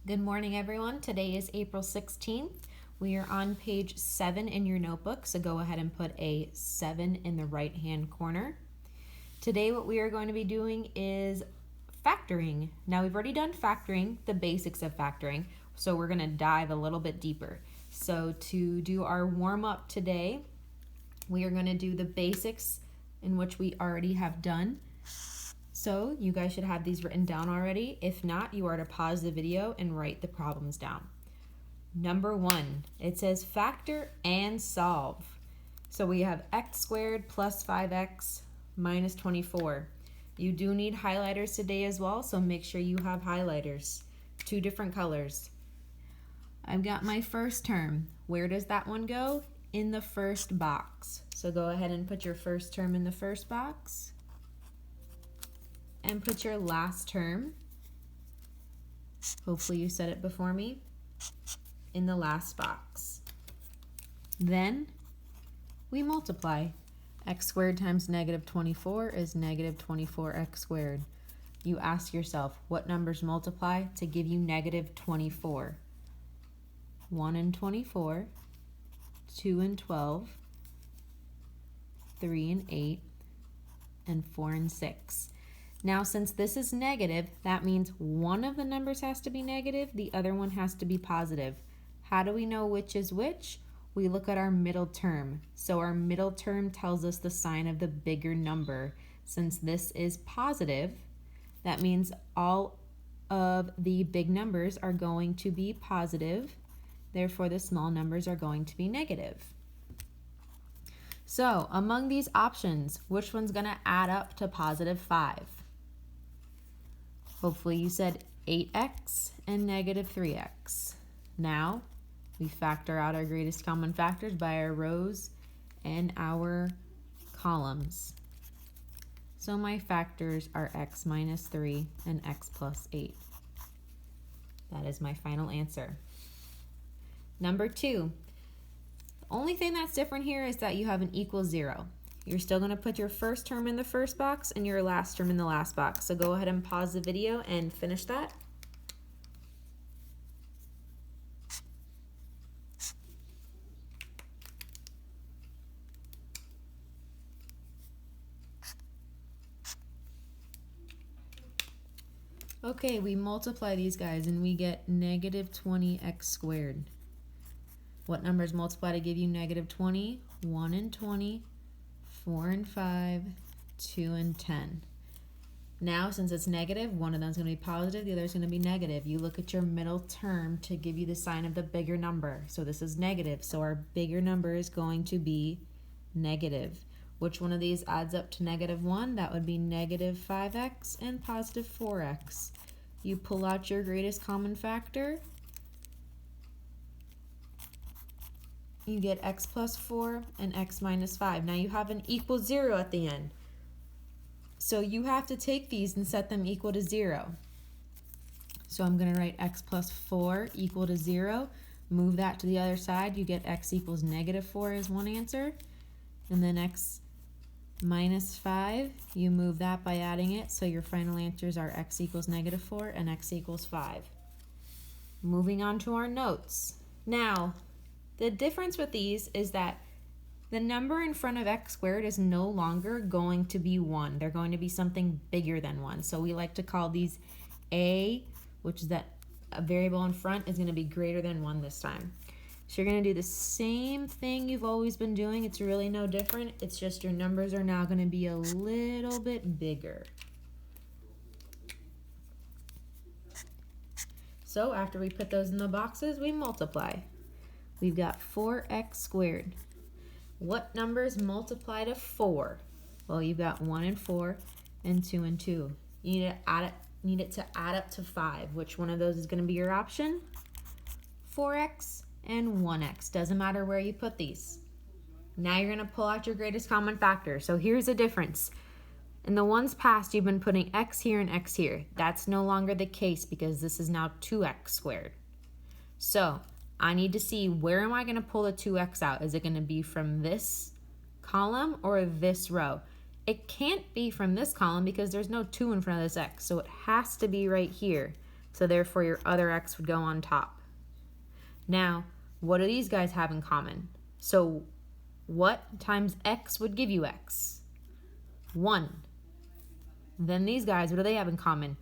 Good morning, everyone. Today is April 16th. We are on page 7 in your notebook, so go ahead and put a 7 in the right-hand corner. Today, what we are going to be doing is factoring. Now, we've already done factoring, the basics of factoring, so we're going to dive a little bit deeper. So to do our warm-up today, we are going to do the basics in which we already have done. So you guys should have these written down already. If not, you are to pause the video and write the problems down. Number 1, it says factor and solve. So we have x squared plus 5x minus 24. You do need highlighters today as well, so make sure you have highlighters. 2 different colors. I've got my first term. Where does that one go? In the first box. So go ahead and put your first term in the first box. And put your last term, hopefully you said it before me, in the last box. Then we multiply. X squared times negative 24 is negative 24x squared. You ask yourself, what numbers multiply to give you negative 24? 1 and 24, 2 and 12, 3 and 8, and 4 and 6. Now, since this is negative, that means one of the numbers has to be negative, the other one has to be positive. How do we know which is which? We look at our middle term. So our middle term tells us the sign of the bigger number. Since this is positive, that means all of the big numbers are going to be positive. Therefore, the small numbers are going to be negative. So, among these options, which one's going to add up to positive 5? Hopefully you said 8x and negative 3x. Now, we factor out our greatest common factors by our rows and our columns. So my factors are x minus 3 and x plus 8. That is my final answer. Number 2. The only thing that's different here is that you have an equal 0. You're still going to put your first term in the first box and your last term in the last box. So go ahead and pause the video and finish that. Okay, we multiply these guys and we get negative 20x squared. What numbers multiply to give you negative 20? 1 and 20. 4 and 5, 2 and 10. Now, since it's negative, one of them is going to be positive, the other is going to be negative. You look at your middle term to give you the sign of the bigger number. So this is negative, so our bigger number is going to be negative. Which one of these adds up to negative 1? That would be negative 5x and positive 4x. You pull out your greatest common factor. You get x plus 4 and x minus 5. Now you have an equal 0 at the end. So you have to take these and set them equal to 0. So I'm going to write x plus 4 equal to 0. Move that to the other side. You get x equals negative 4 as one answer. And then x minus 5, you move that by adding it. So your final answers are x equals negative 4 and x equals 5. Moving on to our notes. Now, the difference with these is that the number in front of x squared is no longer going to be 1. They're going to be something bigger than 1. So we like to call these a, which is that a variable in front is going to be greater than 1 this time. So you're going to do the same thing you've always been doing. It's really no different. It's just your numbers are now going to be a little bit bigger. So after we put those in the boxes, we multiply. We've got 4x squared. What numbers multiply to 4? Well, you've got 1 and 4 and 2 and 2. You need it to add up to 5. Which one of those is going to be your option? 4x and 1x. Doesn't matter where you put these. Now you're going to pull out your greatest common factor. So here's the difference. In the ones past, you've been putting x here and x here. That's no longer the case because this is now 2x squared. So I need to see, where am I going to pull the 2x out? Is it going to be from this column or this row? It can't be from this column because there's no 2 in front of this x, so it has to be right here. So therefore your other x would go on top. Now, what do these guys have in common? So what times x would give you x? 1. Then these guys, what do they have in common?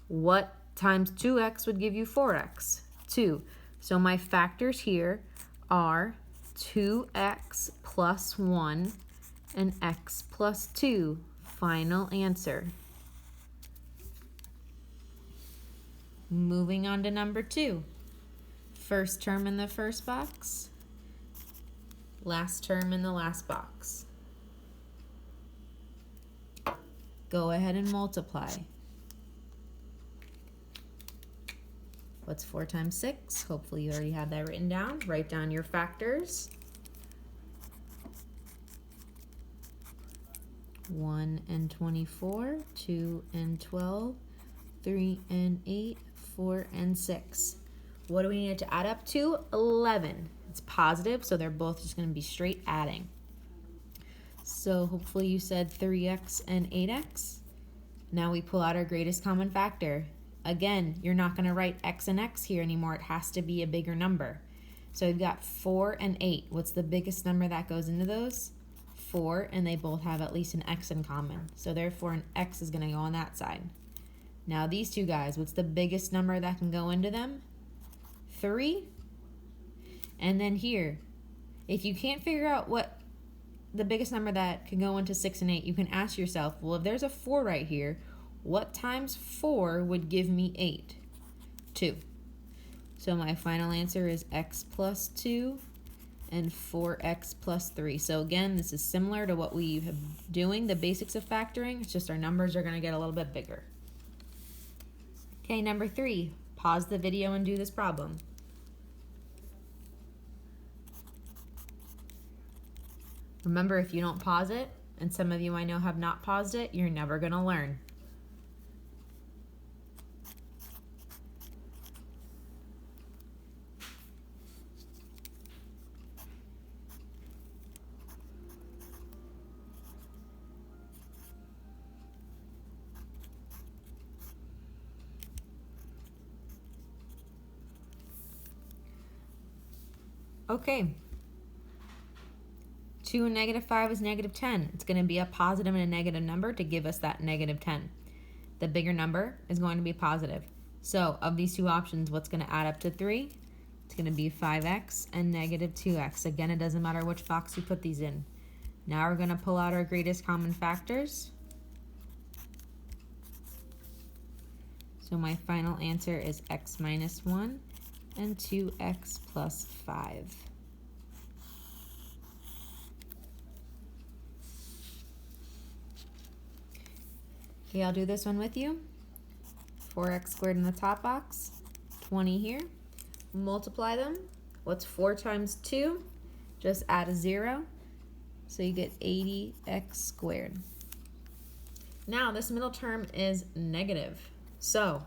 What times 2x would give you 4x? 2. So my factors here are 2x plus 1 and x plus 2. Final answer. Moving on to number 2. First term in the first box, last term in the last box. Go ahead and multiply. What's 4 times 6? Hopefully you already have that written down. Write down your factors. 1 and 24, 2 and 12, 3 and 8, 4 and 6. What do we need to add up to? 11. It's positive, so they're both just going to be straight adding. So hopefully you said 3x and 8x. Now we pull out our greatest common factor. Again, you're not going to write x and x here anymore. It has to be a bigger number. So we've got 4 and 8. What's the biggest number that goes into those? 4, and they both have at least an x in common. So therefore an x is going to go on that side. Now these two guys, what's the biggest number that can go into them? 3. And then here, if you can't figure out what the biggest number that can go into 6 and 8, you can ask yourself, well, if there's a 4 right here, what times 4 would give me 8? 2. So my final answer is x plus 2 and 4x plus 3. So again, this is similar to what we have doing, the basics of factoring. It's just our numbers are going to get a little bit bigger. Okay, number 3. Pause the video and do this problem. Remember, if you don't pause it, and some of you I know have not paused it, you're never going to learn. Okay. 2 and negative 5 is negative 10. It's going to be a positive and a negative number to give us that negative 10. The bigger number is going to be positive. So of these two options, what's going to add up to 3? It's going to be 5x and negative 2x. Again, it doesn't matter which box you put these in. Now we're going to pull out our greatest common factors. So my final answer is x minus 1 and 2x plus 5. Okay, I'll do this one with you. 4x squared in the top box, 20 here. Multiply them. What's 4 times 2? Just add a 0. So you get 80x squared. Now this middle term is negative. So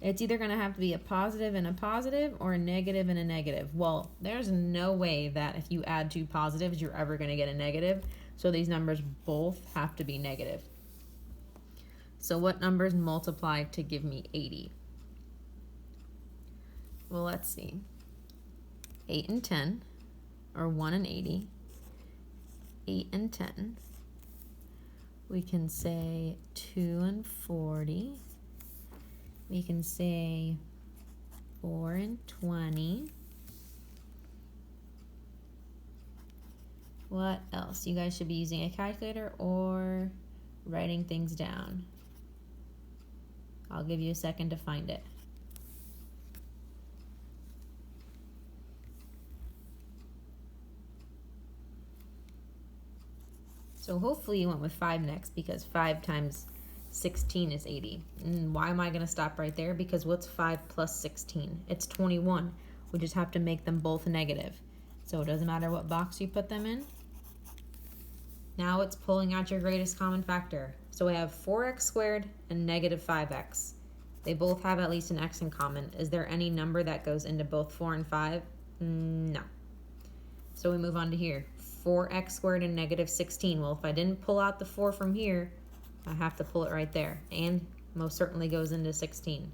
it's either going to have to be a positive and a positive or a negative and a negative. Well, there's no way that if you add 2 positives, you're ever going to get a negative. So these numbers both have to be negative. So what numbers multiply to give me 80? Well, let's see. 8 and 10, or 1 and 80. 8 and 10. We can say 2 and 40. We can say 4 and 20. What else? You guys should be using a calculator or writing things down. I'll give you a second to find it. So hopefully you went with 5 next, because 5 times 16 is 80. And why am I going to stop right there? Because what's 5 plus 16? It's 21. We just have to make them both negative. So it doesn't matter what box you put them in. Now it's pulling out your greatest common factor. So we have 4x squared and negative 5x. They both have at least an x in common. Is there any number that goes into both 4 and 5? No. So we move on to here. 4x squared and negative 16. Well, if I didn't pull out the 4 from here, I have to pull it right there. And most certainly goes into 16.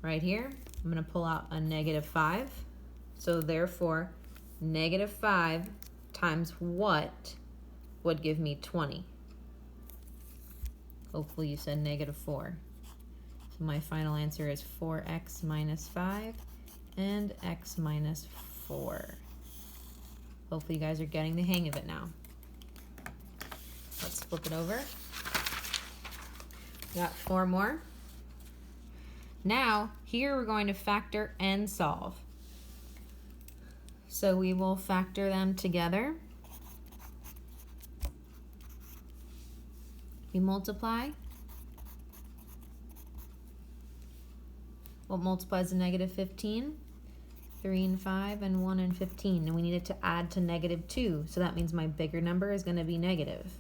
right here, I'm going to pull out a -5. So therefore, -5 times what would give me 20? Hopefully you said -4. So my final answer is 4x minus 5 and x minus 4. Hopefully you guys are getting the hang of it now. Let's flip it over. Got 4 more. Now, here we're going to factor and solve. So we will factor them together. We multiply. What multiplies to -15? 3 and 5 and 1 and 15. And we need it to add to -2. So that means my bigger number is going to be negative.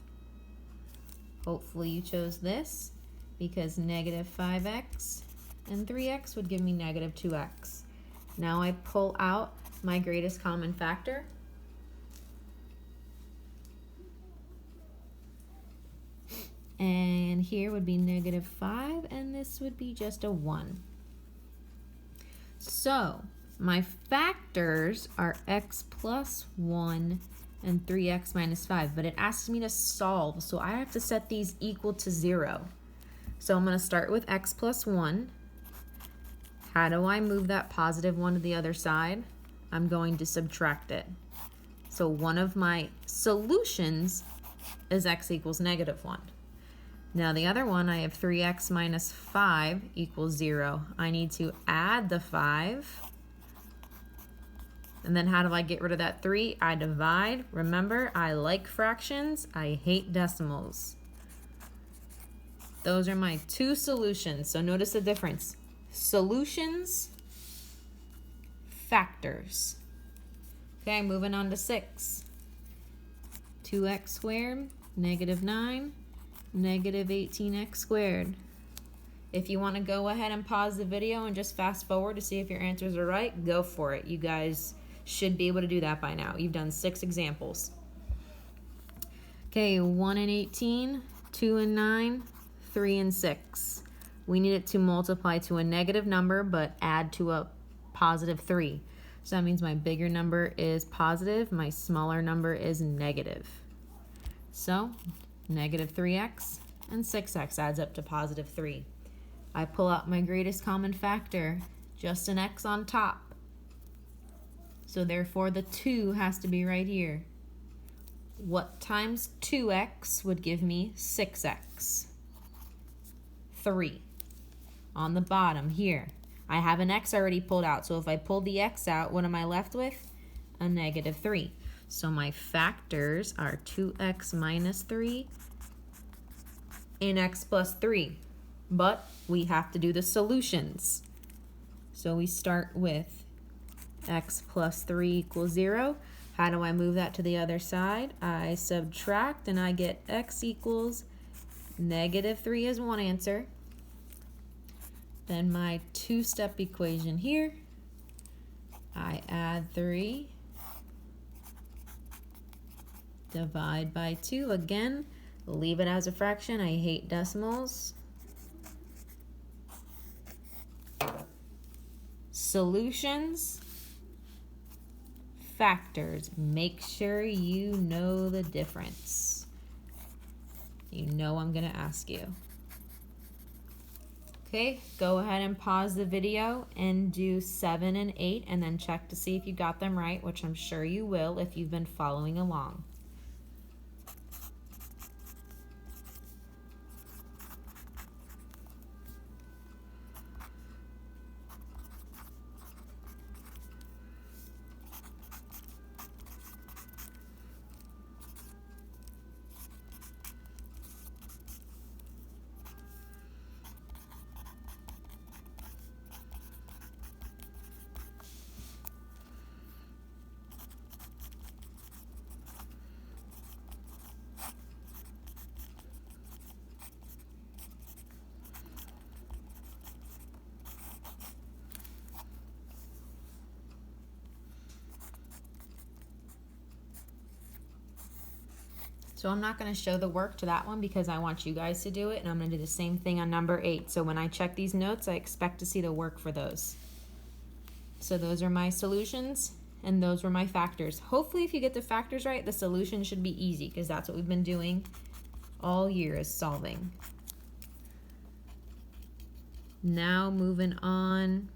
Hopefully you chose this because -5x and 3x would give me -2x. Now I pull out my greatest common factor. And here would be -5 and this would be just a 1. So my factors are x plus 1 and 3x minus 5, but it asks me to solve, so I have to set these equal to 0. So I'm going to start with x plus 1. How do I move that +1 to the other side? I'm going to subtract it. So one of my solutions is x equals -1. Now the other one, I have 3x minus 5 equals 0. I need to add the 5. And then how do I get rid of that 3? I divide. Remember, I like fractions. I hate decimals. Those are my two solutions. So notice the difference. Solutions, factors. Okay, moving on to 6. 2x squared, -9, -18x squared. If you want to go ahead and pause the video and just fast forward to see if your answers are right, go for it. You guys should be able to do that by now. You've done 6 examples. Okay, 1 and 18, 2 and 9, 3 and 6. We need it to multiply to a negative number but add to a +3. So that means my bigger number is positive, my smaller number is negative. So -3x and 6x adds up to +3. I pull out my greatest common factor, just an x on top. So therefore the 2 has to be right here. What times 2x would give me 6x? 3. On the bottom here, I have an x already pulled out. So if I pull the x out, what am I left with? A -3. So my factors are 2x minus 3 and x plus 3. But we have to do the solutions. So we start with x plus 3 equals 0. How do I move that to the other side? I subtract and I get x equals -3 is one answer. Then my 2-step equation here, I add 3, divide by 2. Again, leave it as a fraction. I hate decimals. Solutions, factors. Make sure you know the difference. You know I'm going to ask you. Okay, go ahead and pause the video and do 7 and 8 and then check to see if you got them right, which I'm sure you will if you've been following along. So I'm not going to show the work to that one because I want you guys to do it, and I'm going to do the same thing on number 8. So when I check these notes, I expect to see the work for those. So those are my solutions, and those were my factors. Hopefully if you get the factors right, the solution should be easy because that's what we've been doing all year, is solving. Now moving on.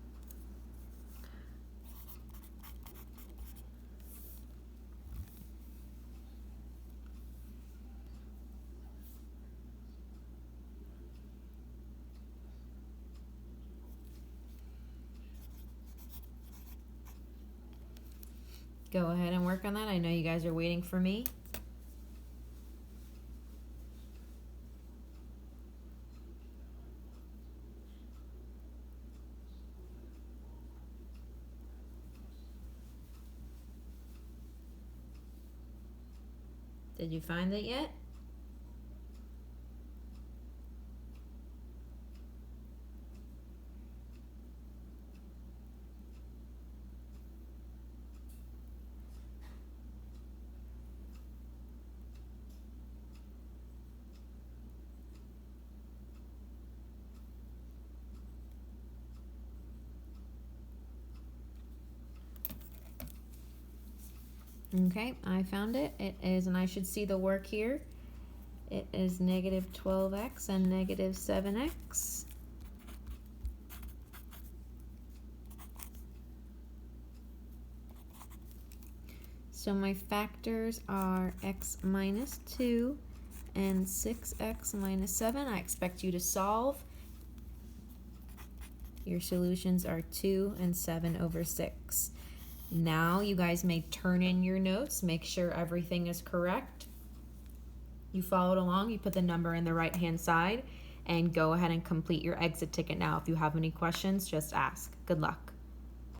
Go ahead and work on that. I know you guys are waiting for me. Did you find it yet? Okay, I found it. It is, and I should see the work here. It is negative 12x and negative 7x. So my factors are x minus 2 and 6x minus 7. I expect you to solve. Your solutions are 2 and 7 over 6. Now you guys may turn in your notes, make sure everything is correct. You followed along, you put the number in the right hand side, and go ahead and complete your exit ticket now. If you have any questions, just ask. Good luck.